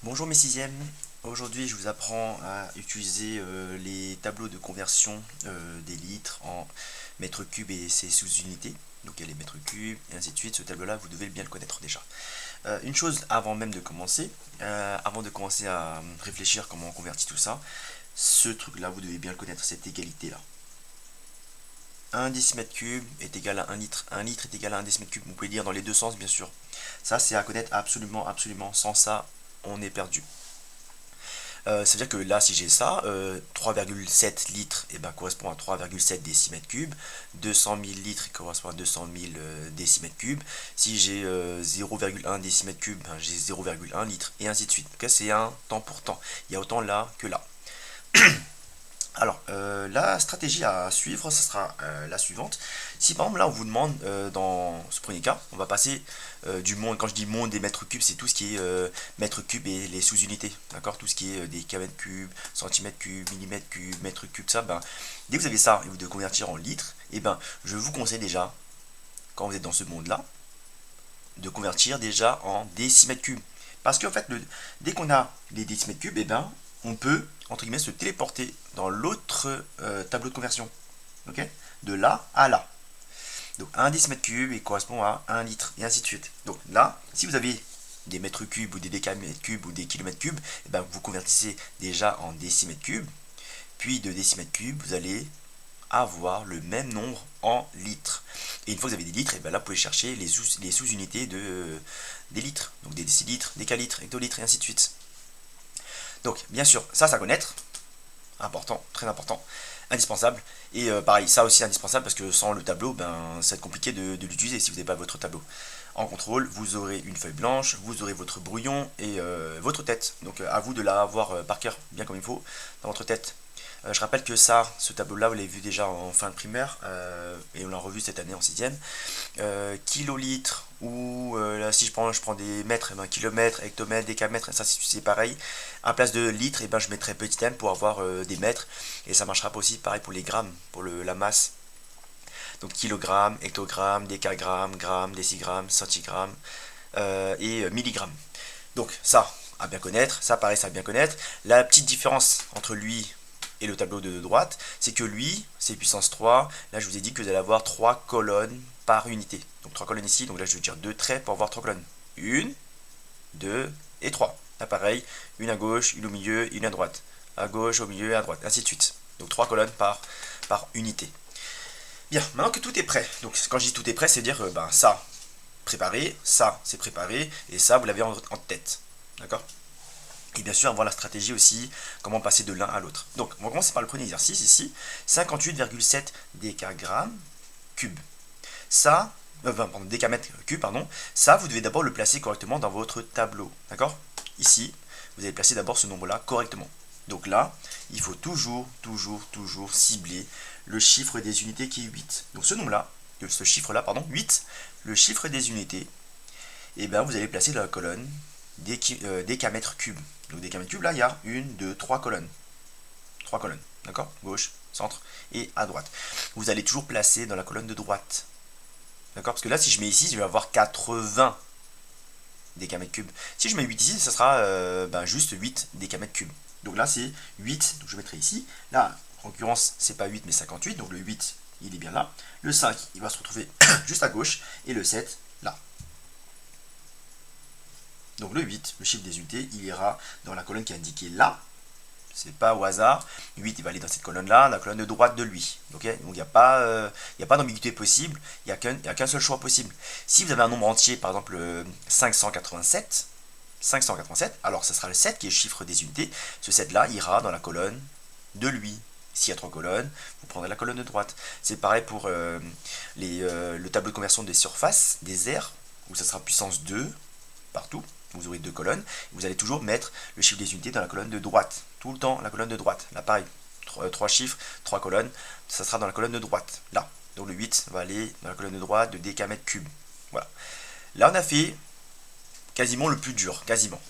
Bonjour mes sixièmes, aujourd'hui je vous apprends à utiliser les tableaux de conversion des litres en mètres cubes et ses sous-unités. Donc il y a les mètres cubes et ainsi de suite. Ce tableau-là, vous devez bien le connaître déjà. Une chose avant même de commencer, avant de commencer à réfléchir comment on convertit tout ça, ce truc-là, vous devez bien le connaître, cette égalité-là. Un décimètre cube est égal à un litre. Un litre est égal à un décimètre cube. Vous pouvez dire dans les deux sens, bien sûr. Ça, c'est à connaître absolument, absolument. Sans ça, on est perdu. Ça veut dire que là, si j'ai ça, 3,7 litres correspond à 3,7 décimètres cubes, 200 000 litres correspond à 200 000 décimètres cubes. Si j'ai 0,1 décimètre cube, j'ai 0,1 litre, et ainsi de suite. Donc c'est un temps pour temps. Il y a autant là que là. Alors, la stratégie à suivre, ce sera la suivante. Si par exemple là on vous demande, dans ce premier cas, on va passer du monde, quand je dis monde des mètres cubes, c'est tout ce qui est mètres cubes et les sous-unités, d'accord. Tout ce qui est des km cubes, centimètres cubes, millimètres cubes, mètres cubes, ça, dès que vous avez ça et vous devez convertir en litres, je vous conseille déjà, quand vous êtes dans ce monde-là, de convertir déjà en décimètres cubes. Parce qu'en fait, dès qu'on a les décimètres cubes, on peut, entre guillemets, se téléporter dans l'autre tableau de conversion. Ok, de là à là. Donc un décimètre cube il correspond à 1 litre, et ainsi de suite. Donc là, si vous avez des mètres cubes ou des décamètres cubes ou des kilomètres cubes, vous convertissez déjà en décimètres cubes. Puis de décimètres cubes, vous allez avoir le même nombre en litres. Et une fois que vous avez des litres, là vous pouvez chercher les sous-unités des litres. Donc des décilitres, décalitres, hectolitres et ainsi de suite. Donc bien sûr, ça à connaître, important, très important, indispensable. Et pareil, ça aussi indispensable parce que sans le tableau, ça va être compliqué de l'utiliser si vous n'avez pas votre tableau. En contrôle, vous aurez une feuille blanche, vous aurez votre brouillon et votre tête. Donc à vous de l'avoir par cœur, bien comme il faut, dans votre tête. Je rappelle que ça, ce tableau-là, vous l'avez vu déjà en fin de primaire, et on l'a revu cette année en sixième. Kilolitres, ou là, si je prends des mètres, kilomètres, hectomètres, décamètres, ça c'est pareil. À place de litres, je mettrai petit m pour avoir des mètres, et ça marchera pas aussi pareil pour les grammes, pour la masse. Donc kilogramme, hectogramme, décagramme, gramme, décigramme, centigramme et milligramme. Donc ça, à bien connaître, ça pareil, ça à bien connaître. La petite différence entre lui et le tableau de droite, c'est que lui, c'est puissance 3. Là, je vous ai dit que vous allez avoir 3 colonnes par unité. Donc 3 colonnes ici, donc là, je vais dire 2 traits pour avoir 3 colonnes. 1, 2 et 3. Là, pareil, une à gauche, une au milieu, une à droite. À gauche, au milieu et à droite, ainsi de suite. Donc 3 colonnes par unité. Bien, maintenant que tout est prêt, donc quand je dis tout est prêt, c'est dire ça, préparé, ça, c'est préparé, et ça, vous l'avez en tête. D'accord. Et bien sûr, avoir la stratégie aussi, comment passer de l'un à l'autre. Donc, on va commencer par le premier exercice ici, 58,7 décagrammes cubes. Ça, décamètres cubes, pardon. Ça, vous devez d'abord le placer correctement dans votre tableau. D'accord. Ici, vous allez placer d'abord ce nombre-là correctement. Donc là, il faut toujours, toujours, toujours cibler le chiffre des unités qui est 8. Donc ce nombre-là, ce chiffre-là, pardon, 8, le chiffre des unités, vous allez placer dans la colonne décamètres cubes. Donc décamètres cubes, là, il y a une, deux, trois colonnes. Trois colonnes, d'accord. Gauche, centre et à droite. Vous allez toujours placer dans la colonne de droite. D'accord. Parce que là, si je mets ici, je vais avoir 80 décamètres cubes. Si je mets 8 ici, ça sera juste 8 décamètres cubes. Donc là, c'est 8, donc je mettrai ici. Là, en l'occurrence, c'est pas 8, mais 58, donc le 8, il est bien là. Le 5, il va se retrouver juste à gauche, et le 7, là. Donc le 8, le chiffre des unités, il ira dans la colonne qui est indiquée là. C'est pas au hasard. 8, il va aller dans cette colonne-là, la colonne de droite de lui. Okay, donc il n'y a pas d'ambiguïté possible, il n'y a qu'un seul choix possible. Si vous avez un nombre entier, par exemple 587, alors ce sera le 7 qui est le chiffre des unités. Ce 7-là ira dans la colonne de lui. S'il y a 3 colonnes, vous prendrez la colonne de droite. C'est pareil pour le tableau de conversion des surfaces, des aires, où ça sera puissance 2 partout. Vous aurez 2 colonnes. Vous allez toujours mettre le chiffre des unités dans la colonne de droite. Tout le temps, la colonne de droite. Là, pareil. 3 chiffres, 3 colonnes. Ça sera dans la colonne de droite. Là. Donc le 8 va aller dans la colonne de droite de décamètres cubes. Voilà. Là, on a fait quasiment le plus dur. Quasiment.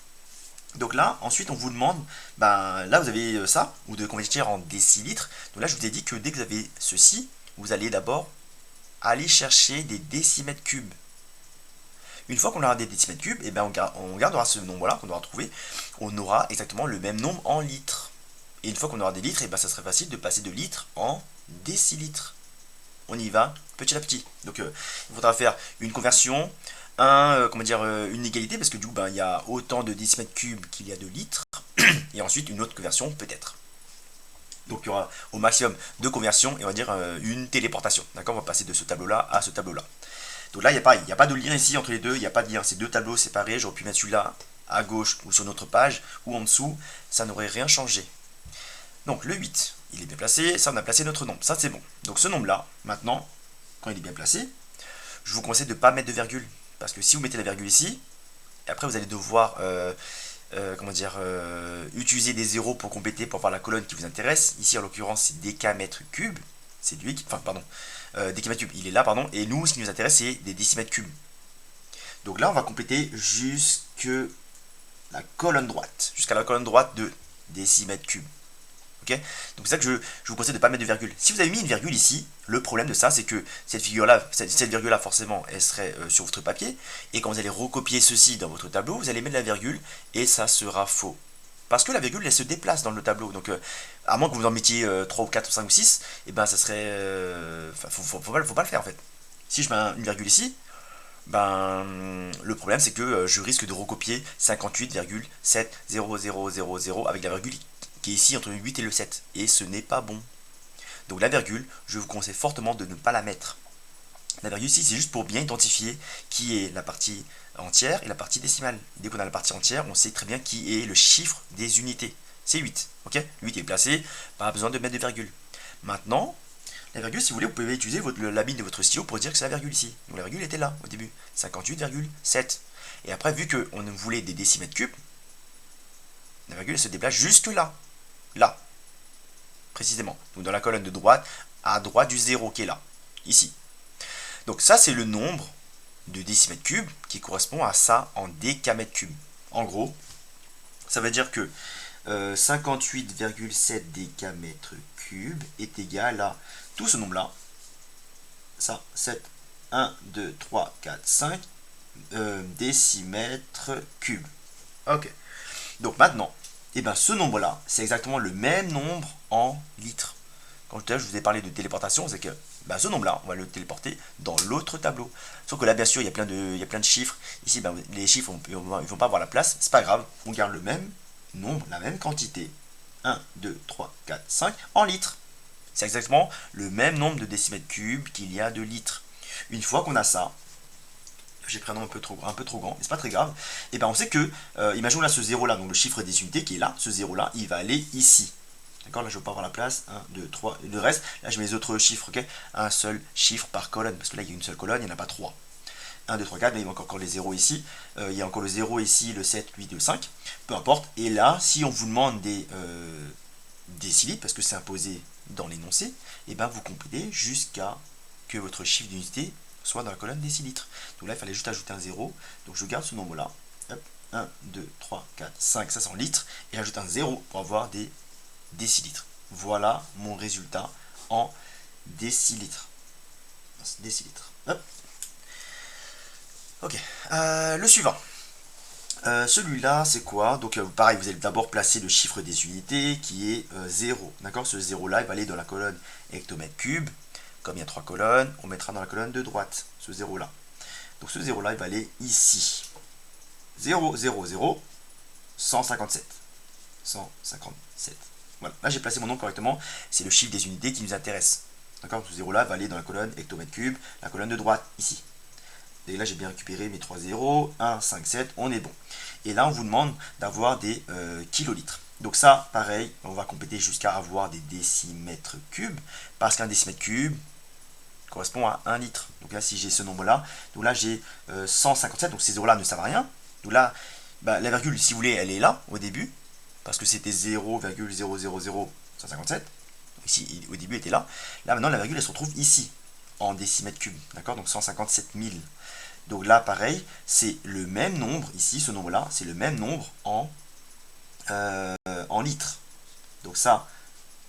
Donc là, ensuite, on vous demande, là, vous avez ça. Vous devez convertir en décilitres. Donc là, je vous ai dit que dès que vous avez ceci, vous allez d'abord aller chercher des décimètres cubes. Une fois qu'on aura des décimètres cubes, et ben on gardera ce nombre-là qu'on aura trouvé. On aura exactement le même nombre en litres. Et une fois qu'on aura des litres, et ben ça serait facile de passer de litres en décilitres. On y va petit à petit. Donc il faudra faire une conversion, une égalité, parce que du coup il y a autant de décimètres cubes qu'il y a de litres, et ensuite une autre conversion peut-être. Donc il y aura au maximum deux conversions et on va dire une téléportation. D'accord, on va passer de ce tableau-là à ce tableau-là. Donc là, il n'y a pas de lien ici entre les deux, il n'y a pas de lien, c'est deux tableaux séparés. J'aurais pu mettre celui-là à gauche ou sur notre page ou en dessous, ça n'aurait rien changé. Donc le 8, il est bien placé, ça on a placé notre nombre, ça c'est bon. Donc ce nombre-là, maintenant, quand il est bien placé, je vous conseille de ne pas mettre de virgule. Parce que si vous mettez la virgule ici, après vous allez devoir utiliser des zéros pour compléter, pour voir la colonne qui vous intéresse. Ici en l'occurrence c'est décamètres cubes, c'est lui, décimètres cubes, il est là, pardon, et nous ce qui nous intéresse c'est des décimètres cubes. Donc là on va compléter jusqu'à la colonne droite de décimètres cubes. Okay, donc c'est ça que je vous conseille de ne pas mettre de virgule. Si vous avez mis une virgule ici, le problème de ça, c'est que cette virgule-là, forcément, elle serait sur votre papier. Et quand vous allez recopier ceci dans votre tableau, vous allez mettre la virgule et ça sera faux. Parce que la virgule, elle se déplace dans le tableau. Donc, à moins que vous en mettiez 3 ou 4 ou 5 ou 6, et ben ça serait... faut pas le faire, en fait. Si je mets une virgule ici, le problème, c'est que je risque de recopier 58,70000 avec la virgule qui est ici entre le 8 et le 7. Et ce n'est pas bon. Donc la virgule, je vous conseille fortement de ne pas la mettre. La virgule ici, c'est juste pour bien identifier qui est la partie entière et la partie décimale. Dès qu'on a la partie entière, on sait très bien qui est le chiffre des unités. C'est 8. Ok, 8 est placé, pas besoin de mettre de virgule. Maintenant, la virgule, si vous voulez, vous pouvez utiliser la bille de votre stylo pour dire que c'est la virgule ici. Donc la virgule était là au début. 58,7. Et après, vu qu'on voulait des décimètres cubes, la virgule se déplace jusque là. Là, précisément. Donc dans la colonne de droite, à droite du 0 qui est là, ici. Donc ça, c'est le nombre de décimètres cubes qui correspond à ça en décamètres cubes. En gros, ça veut dire que 58,7 décamètres cubes est égal à tout ce nombre-là. Ça, 7, 1, 2, 3, 4, 5 décimètres cubes. Ok. Donc maintenant, et bien ce nombre-là, c'est exactement le même nombre en litres. Quand je vous ai parlé de téléportation, c'est que ce nombre-là, on va le téléporter dans l'autre tableau. Sauf que là, bien sûr, il y a plein de chiffres. Ici, les chiffres, ils ne vont pas avoir la place. C'est pas grave, on garde le même nombre, la même quantité. 1, 2, 3, 4, 5 en litres. C'est exactement le même nombre de décimètres cubes qu'il y a de litres. Une fois qu'on a ça, j'ai pris un nombre un peu trop grand, mais c'est pas très grave, et on sait que, imaginons là ce 0 là, donc le chiffre des unités qui est là, ce 0 là, il va aller ici. D'accord, là je ne vais pas avoir la place, 1, 2, 3, et le reste, là je mets les autres chiffres, ok, un seul chiffre par colonne, parce que là il y a une seule colonne, il n'y en a pas 3. 1, 2, 3, 4, mais il manque encore les 0 ici, il y a encore le 0 ici, le 7, 8, le 5, peu importe, et là, si on vous demande des décilitres, parce que c'est imposé dans l'énoncé, et vous complétez jusqu'à que votre chiffre d'unité soit dans la colonne décilitres. Donc là, il fallait juste ajouter un 0. Donc je garde ce nombre-là. 1, 2, 3, 4, 5, ça c'est en litres. Et j'ajoute un 0 pour avoir des décilitres. Voilà mon résultat en décilitres. Décilitres. Hop. Ok. Le suivant. Celui-là, c'est quoi? Donc pareil, vous allez d'abord placer le chiffre des unités qui est 0. D'accord? Ce 0-là, il va aller dans la colonne hectomètre cube. Comme il y a 3 colonnes, on mettra dans la colonne de droite ce 0-là. Donc ce 0-là, il va aller ici. 0, 0, 0, 157. 157. Voilà, là j'ai placé mon nom correctement. C'est le chiffre des unités qui nous intéresse. D'accord? Ce 0-là va aller dans la colonne hectomètre cube, la colonne de droite, ici. Et là j'ai bien récupéré mes 3 0, 1, 5, 7, on est bon. Et là on vous demande d'avoir des kilolitres. Donc ça, pareil, on va compléter jusqu'à avoir des décimètres cubes, parce qu'un décimètre cube correspond à 1 litre. Donc là, si j'ai ce nombre-là, donc là j'ai 157, donc ces zéros-là ne servent à rien. Donc là, la virgule, si vous voulez, elle est là au début, parce que c'était 0,000 157. Ici, au début, elle était là. Là, maintenant, la virgule, elle se retrouve ici, en décimètres cubes. D'accord? Donc 157 000. Donc là, pareil, c'est le même nombre, ici, ce nombre-là, c'est le même nombre en litres. Donc ça,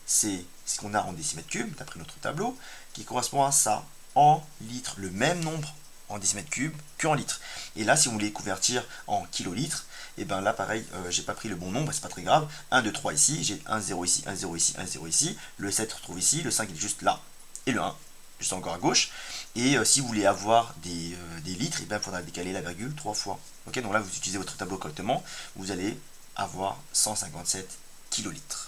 c'est ce qu'on a en décimètres cubes, d'après notre tableau, qui correspond à ça, en litres, le même nombre en décimètres cubes qu'en litres. Et là, si vous voulez convertir en kilolitres, et bien là, pareil, j'ai pas pris le bon nombre, c'est pas très grave. 1, 2, 3 ici, j'ai 1, 0 ici, 1, 0 ici, 1, 0 ici. Le 7 se retrouve ici, le 5 il est juste là, et le 1 juste encore à gauche. Et si vous voulez avoir des litres, et bien il faudra décaler la virgule 3 fois. Ok, donc là, vous utilisez votre tableau correctement, vous allez avoir 157 kilolitres.